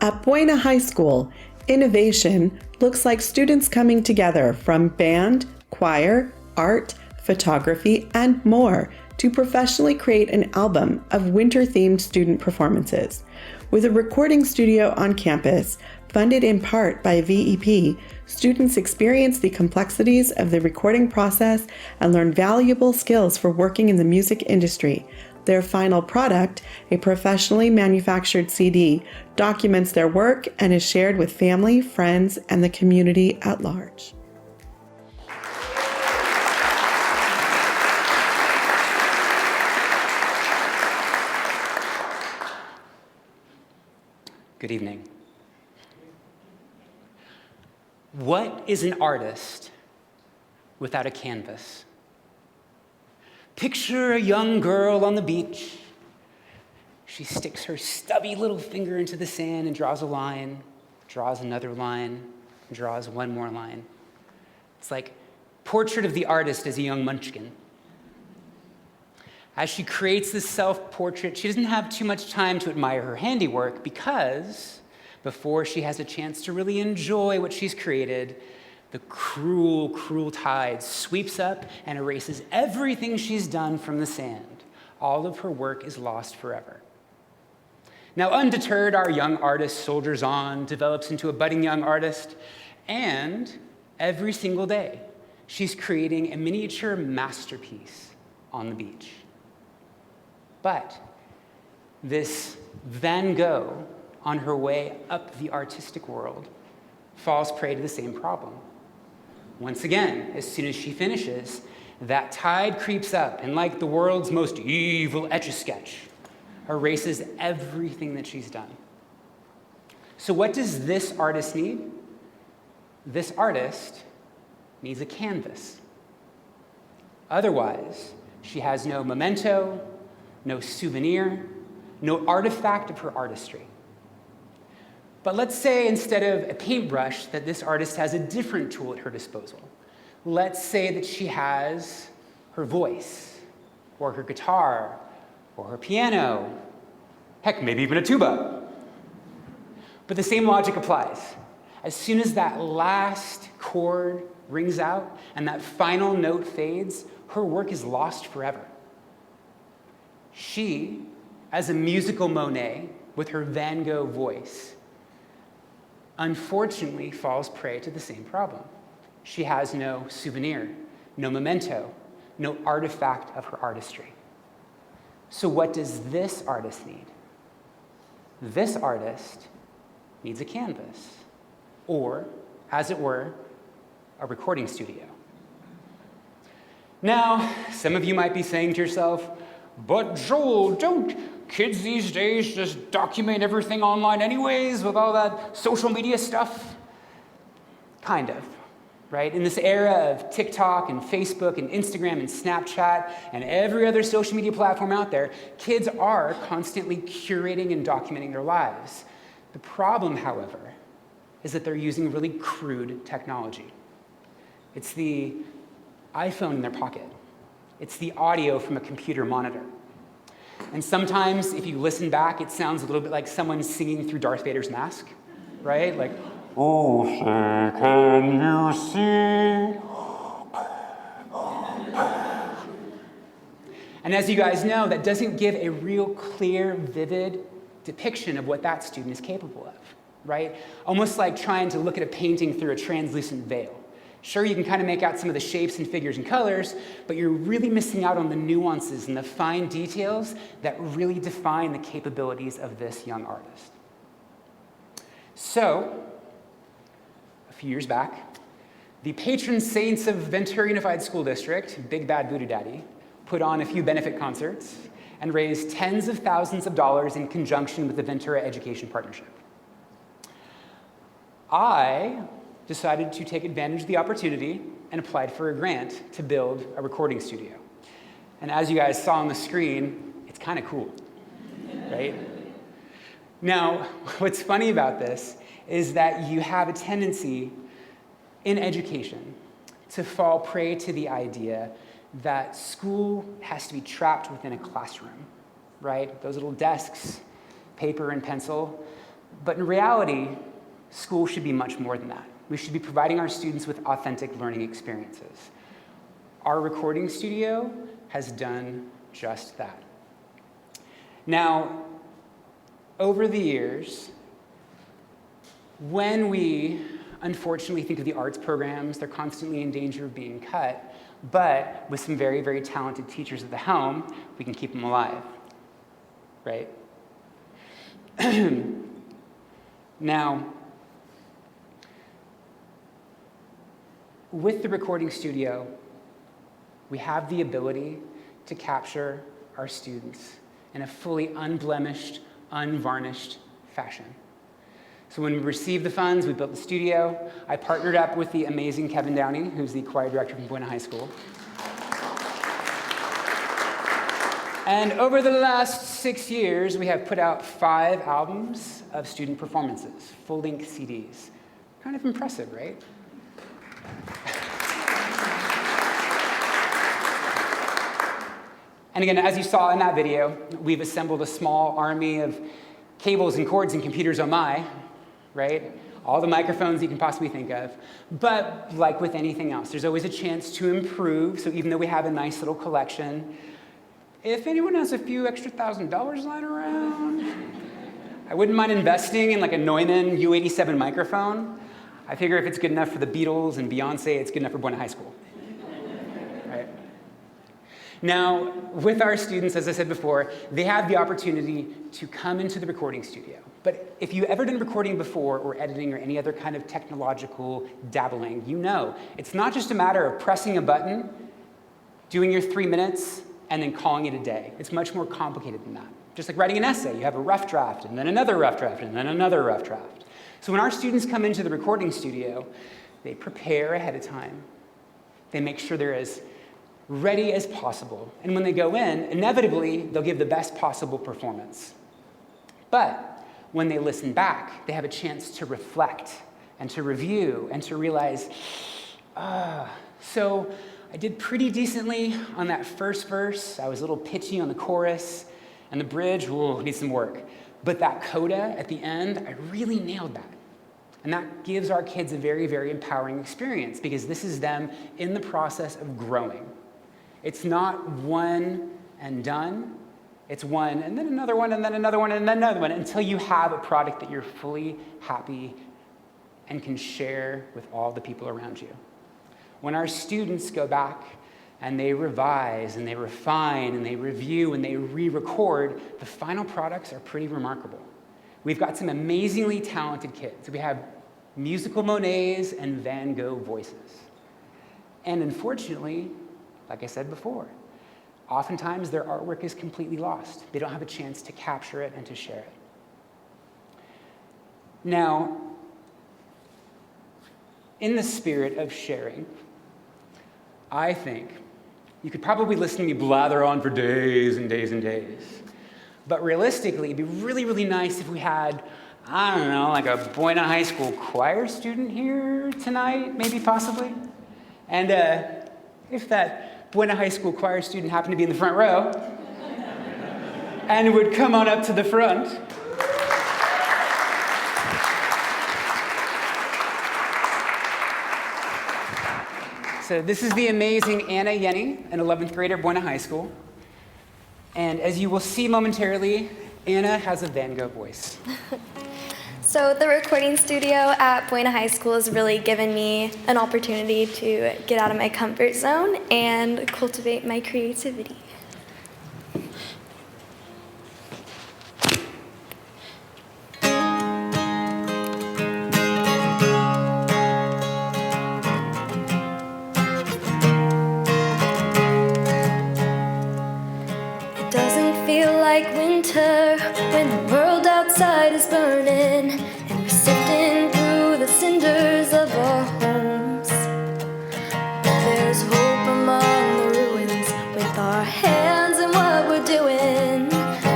At Buena High School, innovation looks like students coming together from band, choir, art, photography, and more to professionally create an album of winter-themed student performances. With a recording studio on campus, funded in part by VEP, students experience the complexities of the recording process and learn valuable skills for working in the music industry. Their final product, a professionally manufactured CD, documents their work and is shared with family, friends, and the community at large. Good evening. What is an artist without a canvas? Picture a young girl on the beach. She sticks her stubby little finger into the sand and draws a line, draws another line, and draws one more line. It's like portrait of the artist as a young munchkin. As she creates this self-portrait, she doesn't have too much time to admire her handiwork because before she has a chance to really enjoy what she's created, the cruel, cruel tide sweeps up and erases everything she's done from the sand. All of her work is lost forever. Now, undeterred, our young artist soldiers on, develops into a budding young artist, and every single day, she's creating a miniature masterpiece on the beach. But this Van Gogh, on her way up the artistic world, falls prey to the same problem. Once again, as soon as she finishes, that tide creeps up and, like the world's most evil Etch-a-Sketch, erases everything that she's done. So what does this artist need? This artist needs a canvas. Otherwise, she has no memento, no souvenir, no artifact of her artistry. But let's say instead of a paintbrush that this artist has a different tool at her disposal. Let's say that she has her voice, or her guitar, or her piano, heck, maybe even a tuba. But the same logic applies. As soon as that last chord rings out and that final note fades, her work is lost forever. She, as a musical Monet with her Van Gogh voice, unfortunately falls prey to the same problem. She has no souvenir, no memento, no artifact of her artistry. So what does this artist need? This artist needs a canvas, or, as it were, a recording studio. Now, some of you might be saying to yourself, but Joel, don't kids these days just document everything online anyways with all that social media stuff? Kind of, right? In this era of TikTok and Facebook and Instagram and Snapchat and every other social media platform out there, kids are constantly curating and documenting their lives. The problem, however, is that they're using really crude technology. It's the iPhone in their pocket. It's the audio from a computer monitor. And sometimes, if you listen back, it sounds a little bit like someone singing through Darth Vader's mask, right? Like, oh, say, can you see? And as you guys know, that doesn't give a real clear, vivid depiction of what that student is capable of, right? Almost like trying to look at a painting through a translucent veil. Sure, you can kind of make out some of the shapes and figures and colors, but you're really missing out on the nuances and the fine details that really define the capabilities of this young artist. So, a few years back, the patron saints of Ventura Unified School District, Big Bad Voodoo Daddy, put on a few benefit concerts and raised tens of thousands of dollars in conjunction with the Ventura Education Partnership. I decided to take advantage of the opportunity and applied for a grant to build a recording studio. And as you guys saw on the screen, it's kind of cool, right? Now, what's funny about this is that you have a tendency in education to fall prey to the idea that school has to be trapped within a classroom, right? Those little desks, paper and pencil. But in reality, school should be much more than that. We should be providing our students with authentic learning experiences. Our recording studio has done just that. Now, over the years, when we unfortunately think of the arts programs, they're constantly in danger of being cut, but with some very, very talented teachers at the helm, we can keep them alive, right? Now, with the recording studio, we have the ability to capture our students in a fully unblemished, unvarnished fashion. So when we received the funds, we built the studio. I partnered up with the amazing Kevin Downey, who's the choir director from Buena High School. And over the last 6 years, we have put out 5 albums of student performances, full-length CDs. Kind of impressive, right? And again, as you saw in that video, we've assembled a small army of cables and cords and computers, oh my, right? All the microphones you can possibly think of. But like with anything else, there's always a chance to improve. So even though we have a nice little collection, if anyone has a few extra $1,000 lying around, I wouldn't mind investing in like a Neumann U87 microphone. I figure if it's good enough for the Beatles and Beyonce, it's good enough for Buena High School. Right? Now, with our students, as I said before, they have the opportunity to come into the recording studio. But if you've ever done recording before, or editing, or any other kind of technological dabbling, you know it's not just a matter of pressing a button, doing your 3 minutes, and then calling it a day. It's much more complicated than that. Just like writing an essay, you have a rough draft, and then another rough draft, and then another rough draft. So when our students come into the recording studio, they prepare ahead of time. They make sure they're as ready as possible. And when they go in, inevitably, they'll give the best possible performance. But when they listen back, they have a chance to reflect and to review and to realize, so I did pretty decently on that first verse. I was a little pitchy on the chorus, and the bridge, needs some work. But that coda at the end, I really nailed that. And that gives our kids a very, very empowering experience, because this is them in the process of growing. It's not one and done. It's one and then another one and then another one and then another one, until you have a product that you're fully happy and can share with all the people around you. When our students go back and they revise and they refine and they review and they re-record, the final products are pretty remarkable. We've got some amazingly talented kids. We have musical Monets and Van Gogh voices. And unfortunately, like I said before, oftentimes their artwork is completely lost. They don't have a chance to capture it and to share it. Now, in the spirit of sharing, I think you could probably listen to me blather on for days and days and days. But realistically, it'd be really, really nice if we had, I don't know, like a Buena High School choir student here tonight, maybe possibly. And if that Buena High School choir student happened to be in the front row and would come on up to the front. So this is the amazing Anna Yenny, an 11th grader at Buena High School. And as you will see momentarily, Anna has a Van Gogh voice. So the recording studio at Buena High School has really given me an opportunity to get out of my comfort zone and cultivate my creativity. It doesn't feel like winter when the world outside is burning and we're sifting through the cinders of our homes. But there's hope among the ruins with our hands in what we're doing.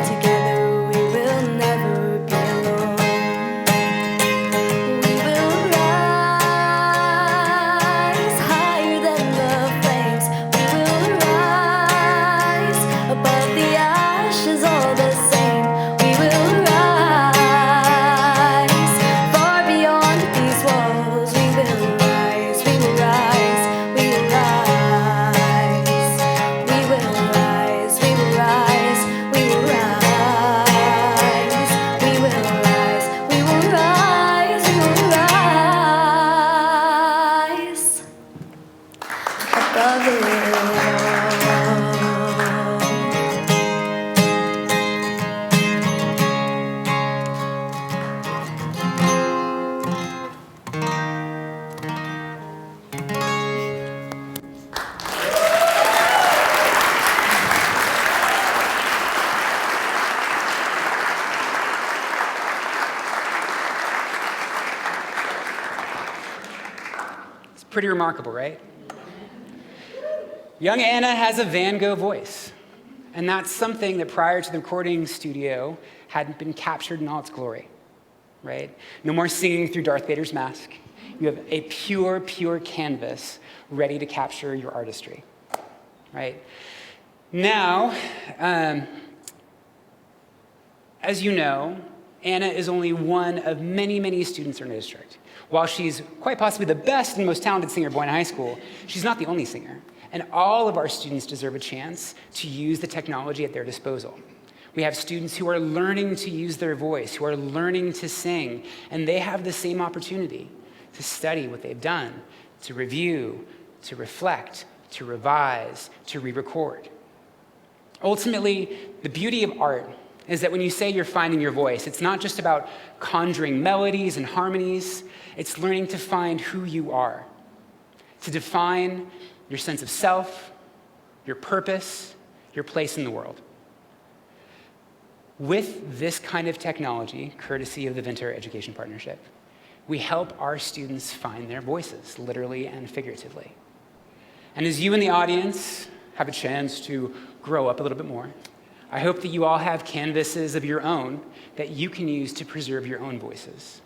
Together we will never be alone. We will rise higher than the flames. We will rise above the ashes all the same. We will rise Pretty remarkable, right? Young Anna has a Van Gogh voice, and that's something that prior to the recording studio hadn't been captured in all its glory, right? No more singing through Darth Vader's mask. You have a pure, pure canvas ready to capture your artistry, right? Now, as you know, Anna is only one of many, many students in her district. While she's quite possibly the best and most talented singer at Buena High School, she's not the only singer. And all of our students deserve a chance to use the technology at their disposal. We have students who are learning to use their voice, who are learning to sing, and they have the same opportunity to study what they've done, to review, to reflect, to revise, to re-record. Ultimately, the beauty of art is that when you say you're finding your voice, it's not just about conjuring melodies and harmonies, it's learning to find who you are, to define your sense of self, your purpose, your place in the world. With this kind of technology, courtesy of the Vinter Education Partnership, we help our students find their voices, literally and figuratively. And as you in the audience have a chance to grow up a little bit more, I hope that you all have canvases of your own that you can use to preserve your own voices.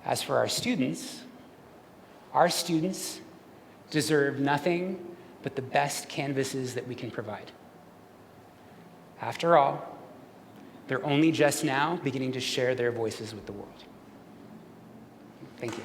As for our students deserve nothing but the best canvases that we can provide. After all, they're only just now beginning to share their voices with the world. Thank you.